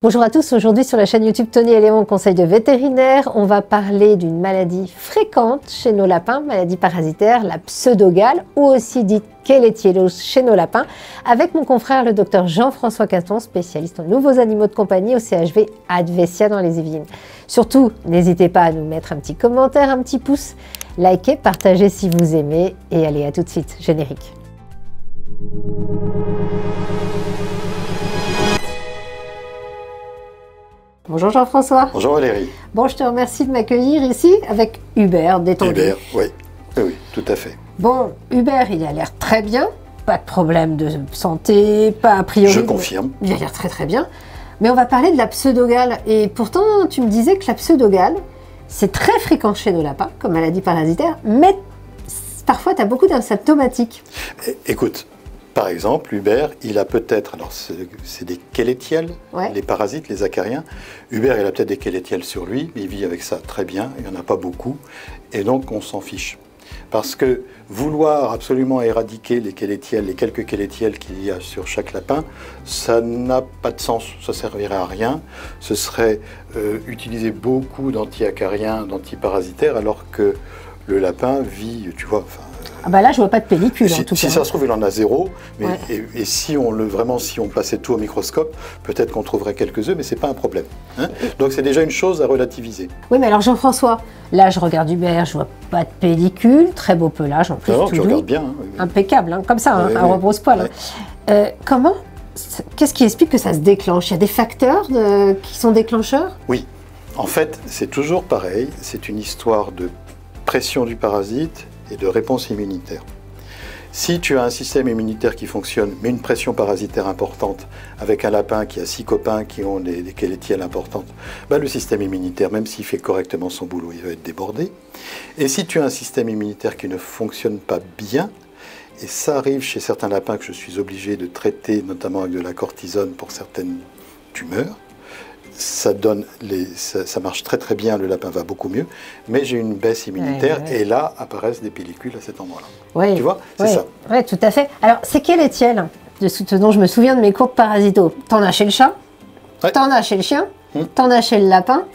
Bonjour à tous, aujourd'hui sur la chaîne YouTube Tony et Léon, conseil de vétérinaire, on va parler d'une maladie fréquente chez nos lapins, maladie parasitaire, la pseudogale ou aussi dite Kellettiellose chez nos lapins, avec mon confrère le docteur Jean-François Caton, spécialiste en nouveaux animaux de compagnie au CHV Advesia dans les Yvelines. Surtout, n'hésitez pas à nous mettre un petit commentaire, un petit pouce, likez, partagez si vous aimez et allez à tout de suite, générique. Bonjour Jean-François. Bonjour Valérie. Bon, je te remercie de m'accueillir ici avec Hubert, détendu. Hubert, oui. Oui, tout à fait. Bon, Hubert, il a l'air très bien, pas de problème de santé, pas a priori. Je confirme. Il a l'air très très bien. Mais on va parler de la pseudogale. Et pourtant, tu me disais que la pseudogale, c'est très fréquent chez nos lapins, comme maladie parasitaire, mais parfois tu as beaucoup d'asymptomatiques. Écoute, par exemple, Hubert, il a peut-être, alors c'est des kellettiels, Ouais. les parasites, les acariens. Hubert, il a peut-être des kellettiels sur lui, mais il vit avec ça très bien, il n'y en a pas beaucoup, et donc on s'en fiche. Parce que vouloir absolument éradiquer les kellettiels, les quelques kellettiels qu'il y a sur chaque lapin, ça n'a pas de sens, ça ne servirait à rien. Ce serait utiliser beaucoup d'anti-acariens, d'antiparasitaires, alors que le lapin vit, tu vois, enfin, Ah bah là, je vois pas de pellicule en tout cas. Si ça se trouve, il en a zéro. Mais, Ouais. et si on passait tout au microscope, peut-être qu'on trouverait quelques œufs, mais c'est pas un problème. Hein. Donc c'est déjà une chose à relativiser. Oui, mais alors Jean-François, là je regarde Hubert, je vois pas de pellicule, très beau pelage en plus. Non, tout tu doux. regardes bien. Hein, oui. Impeccable, hein, comme ça, hein, Oui, un oui. rebrousse-poil. Ouais. Comment, qu'est-ce qui explique que ça se déclenche? Il y a des facteurs qui sont déclencheurs? Oui. En fait, c'est toujours pareil. C'est une histoire de pression du parasite et de réponse immunitaire. Si tu as un système immunitaire qui fonctionne, mais une pression parasitaire importante, avec un lapin qui a 6 copains qui ont des kellettiels importantes, ben le système immunitaire, même s'il fait correctement son boulot, il va être débordé. Et si tu as un système immunitaire qui ne fonctionne pas bien, et ça arrive chez certains lapins que je suis obligé de traiter, notamment avec de la cortisone pour certaines tumeurs, ça marche très très bien, le lapin va beaucoup mieux, mais j'ai une baisse immunitaire et là apparaissent des pellicules à cet endroit-là. Oui, Tu vois, c'est ça. Oui, tout à fait. Alors, c'est Kellettiel, de ce dont je me souviens de mes cours de parasito. T'en as chez le chat, Ouais. t'en as chez le chien, t'en as chez le lapin.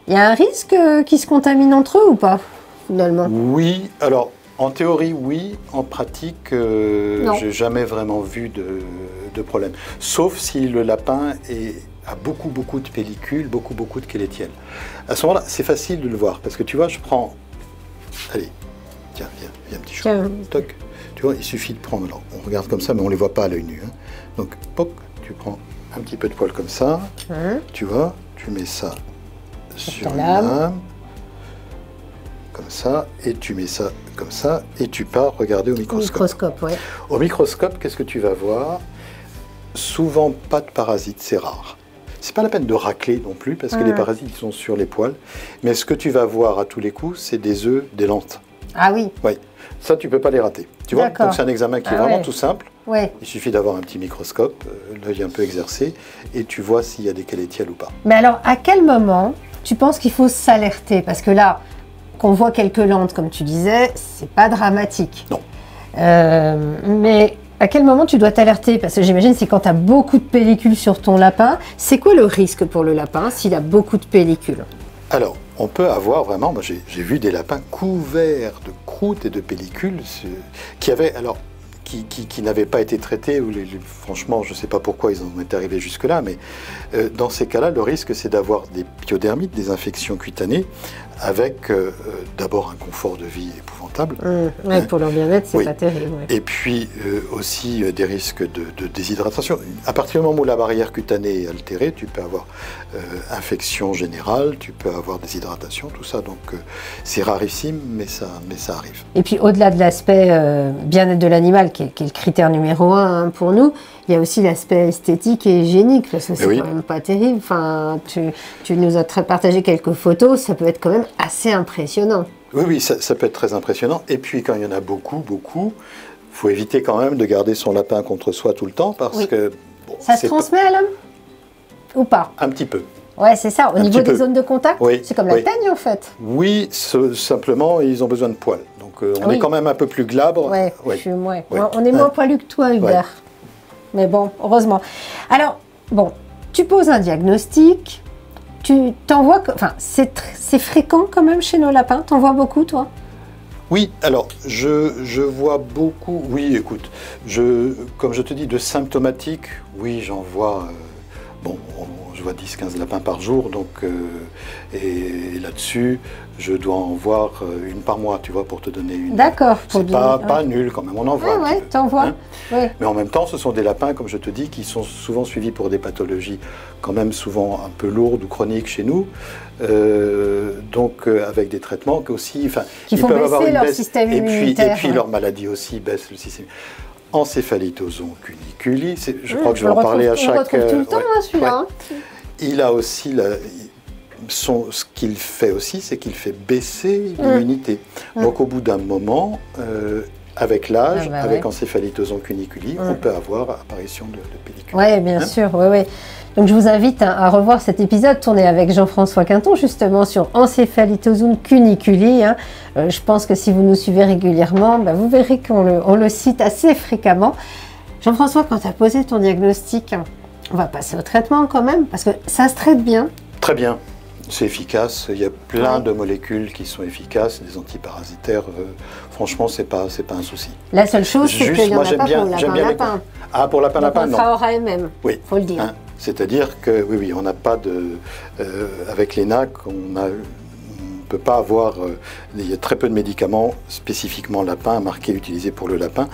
Il y a un risque qu'ils se contaminent entre eux ou pas, finalement? Oui, alors en théorie oui, en pratique Non. j'ai jamais vraiment vu de problème. Sauf si le lapin a beaucoup de pellicules, beaucoup de kellettiels. À ce moment-là, c'est facile de le voir, parce que tu vois, je prends... Allez, tiens, viens petit chou. Tiens. Toc. Tu vois, il suffit de prendre... Alors, on regarde comme ça, mais on ne les voit pas à l'œil nu. Hein. Donc, poc, tu prends un petit peu de poil comme ça, tu vois, tu mets ça sur ta une lame. lame, comme ça, et tu mets ça comme ça, et tu pars regarder au microscope. Microscope, ouais. Au microscope, qu'est-ce que tu vas voir? Souvent pas de parasites, c'est rare. C'est pas la peine de racler non plus, parce que les parasites ils sont sur les poils. Mais ce que tu vas voir à tous les coups, c'est des œufs, des lentes. Ah oui, Oui, ça tu peux pas les rater. Tu vois? D'accord. Donc c'est un examen qui est Ah vraiment ouais. tout simple. ouais. Il suffit d'avoir un petit microscope, l'œil un peu exercé, et tu vois s'il y a des kellettiels ou pas. Mais alors, à quel moment tu penses qu'il faut s'alerter? Parce que là, qu'on voit quelques lentes, comme tu disais, c'est pas dramatique. Non. Mais à quel moment tu dois t'alerter? Parce que j'imagine c'est quand tu as beaucoup de pellicules sur ton lapin. C'est quoi le risque pour le lapin s'il a beaucoup de pellicules? Alors, on peut avoir vraiment, moi j'ai vu des lapins couverts de croûtes et de pellicules qui avaient, alors, qui n'avaient pas été traités, ou franchement, je ne sais pas pourquoi ils en étaient arrivés jusque-là, mais dans ces cas-là, le risque c'est d'avoir des pyodermites, des infections cutanées, avec d'abord un confort de vie épouvantable. Ouais, pour leur bien-être, c'est Oui. pas terrible. Ouais. Et puis aussi des risques de déshydratation. À partir du moment où la barrière cutanée est altérée, tu peux avoir infection générale, tu peux avoir déshydratation, tout ça. Donc c'est rarissime, mais ça arrive. Et puis au-delà de l'aspect bien-être de l'animal, qui est le critère numéro 1 pour nous, il y a aussi l'aspect esthétique et hygiénique, parce que c'est oui. quand même pas terrible. Enfin, tu nous as partagé quelques photos, ça peut être quand même assez impressionnant. Oui, ça peut être très impressionnant. Et puis quand il y en a beaucoup, faut éviter quand même de garder son lapin contre soi tout le temps, parce Oui. que... Bon, Ça se transmet à l'homme ou pas? Un petit peu. Ouais, c'est ça. Au Un niveau petit des peu. zones de contact, Oui, c'est comme la oui. teigne en fait. Oui, simplement, ils ont besoin de poils. Donc on Oui. est quand même un peu plus glabre. Ouais, Ouais. ouais. Ouais. On est moins poilu que toi, Hubert. Mais bon, heureusement. Alors, bon, tu poses un diagnostic, tu t'envoies, enfin, c'est fréquent quand même chez nos lapins, t'en vois beaucoup toi? Oui, alors je vois beaucoup, oui écoute, comme je te dis, de symptomatiques, oui j'en vois, je vois 10-15 lapins par jour, donc, et là-dessus, je dois en voir une par mois, tu vois, pour te donner une... D'accord. C'est pas nul quand même, on en voit. Ouais, t'en vois. Ouais. Mais en même temps, ce sont des lapins, comme je te dis, qui sont souvent suivis pour des pathologies quand même souvent un peu lourdes ou chroniques chez nous, donc avec des traitements aussi... Qui font baisser leur système immunitaire. Et puis leur maladie aussi baisse le système. Encéphalitoson cuniculi, je crois que je vais en parler à chaque... On retrouve tout le temps, celui-là. Il a aussi... ce qu'il fait aussi, c'est qu'il fait baisser l'immunité. Donc au bout d'un moment, avec l'âge, avec encéphalitoson cuniculi, on peut avoir apparition de pellicule. Oui, bien sûr. Oui. Donc je vous invite à revoir cet épisode tourné avec Jean-François Quinton, justement sur encéphalitoson cuniculi. Je pense que si vous nous suivez régulièrement, vous verrez qu'on le cite assez fréquemment. Jean-François, quand tu as posé ton diagnostic, on va passer au traitement quand même, parce que ça se traite bien. Très bien. C'est efficace, il y a plein de molécules qui sont efficaces, des antiparasitaires, franchement c'est pas un souci. La seule chose c'est qu'il n'y en a pas pour lapin. Ah, pour lapin, non. AORAMM, oui. Faut le dire. C'est-à-dire que, oui, on n'a pas de... avec l'ENAC, on ne peut pas avoir... il y a très peu de médicaments spécifiquement lapin, marqués utilisés pour le lapin,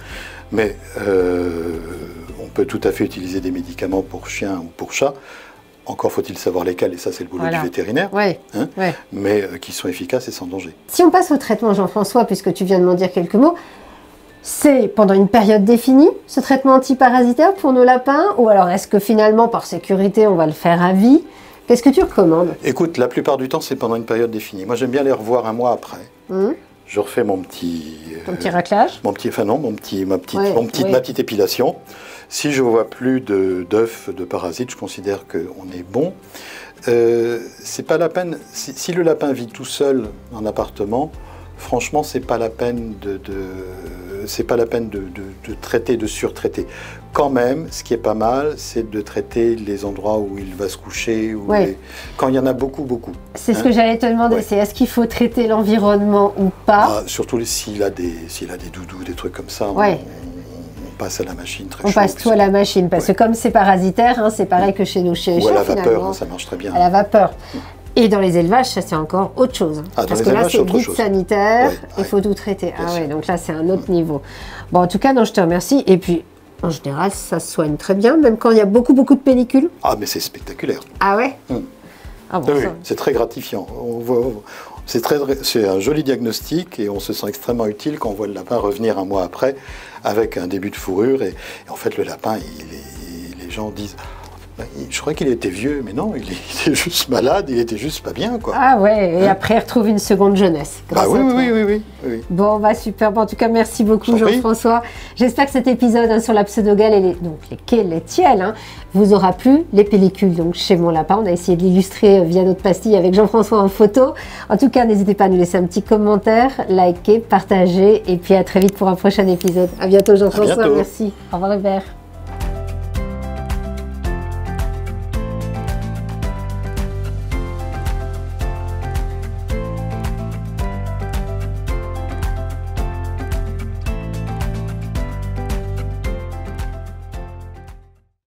mais on peut tout à fait utiliser des médicaments pour chien ou pour chat. Encore faut-il savoir lesquels, et ça c'est le boulot du vétérinaire, mais qui sont efficaces et sans danger. Si on passe au traitement, Jean-François, puisque tu viens de m'en dire quelques mots, c'est pendant une période définie, ce traitement antiparasitaire pour nos lapins, ou alors est-ce que finalement, par sécurité, on va le faire à vie? Qu'est-ce que tu recommandes? Écoute, la plupart du temps, c'est pendant une période définie. Moi, j'aime bien les revoir un mois après. Je refais mon petit... Ton petit raclage? Ma petite épilation. Si je ne vois plus d'œufs de parasites, je considère qu'on est bon. C'est pas la peine... Si le lapin vit tout seul en appartement, franchement, c'est pas la peine de traiter, de surtraiter. Quand même, ce qui est pas mal, c'est de traiter les endroits où il va se coucher, quand il y en a beaucoup. C'est ce que j'allais te demander, c'est est-ce qu'il faut traiter l'environnement ou pas? Surtout s'il a des doudous, des trucs comme ça, on passe à la machine très chaud. On passe tout à la machine, parce que comme c'est parasitaire, c'est pareil que chez nous, chez les chats, ou à la vapeur, ça marche très bien. À la vapeur. Et dans les élevages, ça c'est encore autre chose. Parce que là, c'est vide sanitaire, il faut tout traiter. Donc là, c'est un autre niveau. Bon, en tout cas, non, je te remercie. Et puis, en général, ça se soigne très bien, même quand il y a beaucoup de pellicules. Ah, mais c'est spectaculaire. Ah ouais oui, c'est très gratifiant. C'est un joli diagnostic et on se sent extrêmement utile quand on voit le lapin revenir un mois après avec un début de fourrure. Et en fait, le lapin, les gens disent... Je croyais qu'il était vieux, mais non, il était juste malade, il était juste pas bien, quoi. Ah ouais, et après il retrouve une seconde jeunesse. Oui. Bon, super. Bon, en tout cas, merci beaucoup Jean-François. J'espère que cet épisode sur la pseudogale et les tiels vous aura plu. Les pellicules, donc chez mon lapin, on a essayé de l'illustrer via notre pastille avec Jean-François en photo. En tout cas, n'hésitez pas à nous laisser un petit commentaire, liker, partager, et puis à très vite pour un prochain épisode. À bientôt Jean-François, merci. Au revoir Hubert.